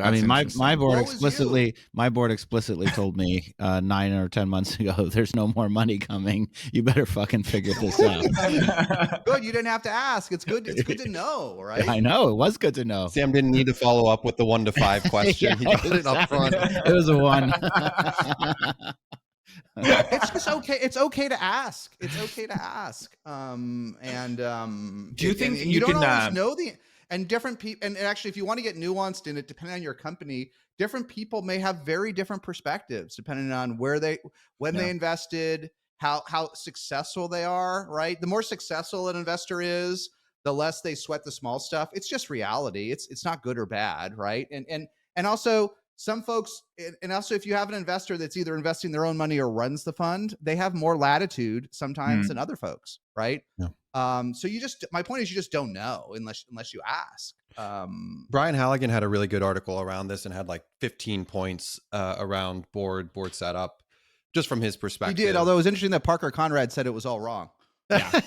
I That's mean, my interesting. board What was you? explicitly told me 9 or 10 months ago, there's no more money coming. You better fucking figure this out. Good. You didn't have to ask. It's good. It's good to know, right? I know, it was good to know. Sam didn't need to follow up with the 1 to 5 question. He got it up front. It was a 1. It's just okay. It's okay to ask. It's okay to ask. Do you think and you don't can, always know and different people, and actually, if you want to get nuanced in it, depending on your company, different people may have very different perspectives depending on when they invested, how successful they are, right? The more successful an investor is, the less they sweat the small stuff. It's just reality. It's not good or bad, right? And also some folks, and also if you have an investor that's either investing their own money or runs the fund, they have more latitude sometimes than other folks, right? Yeah. So my point is you just don't know unless you ask. Brian Halligan had a really good article around this and had like 15 points around board setup, just from his perspective. He did, although it was interesting that Parker Conrad said it was all wrong. Yeah.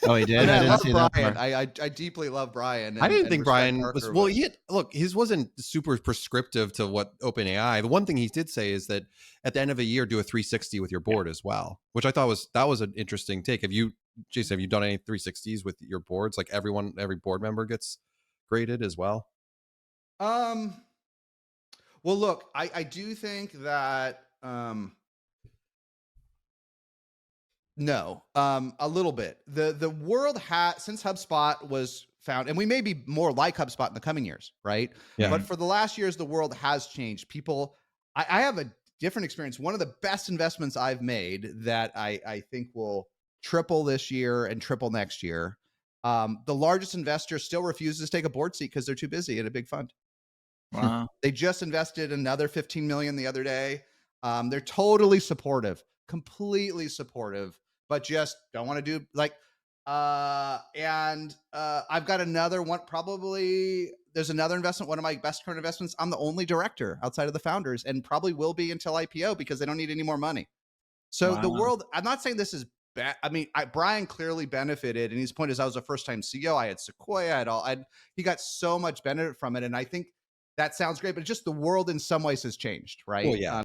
Oh, he did. I mean, I didn't love see Brian. that part. I deeply love Brian. I didn't think Brian Parker, was well. Look, his wasn't super prescriptive to what OpenAI. The one thing he did say is that at the end of a year, do a 360 with your board as well, which I thought was an interesting take. Jason, have you done any 360s with your boards? Like every board member gets graded as well. Well, look, I do think that no, a little bit. The world has, since HubSpot was found, and we may be more like HubSpot in the coming years, right? Yeah. But for the last years, the world has changed. I have a different experience. One of the best investments I've made that I think will triple this year and triple next year. The largest investor still refuses to take a board seat because they're too busy in a big fund. Wow. They just invested another 15 million the other day. They're totally supportive, completely supportive, but just don't want to do like, I've got another one. Probably there's another investment, one of my best current investments. I'm the only director outside of the founders and probably will be until IPO because they don't need any more money. So the world, I'm not saying this is bad. I mean, Brian clearly benefited, and his point is I was a first-time CEO. I had Sequoia, he got so much benefit from it. And I think that sounds great, but just the world in some ways has changed, right? Well, yeah.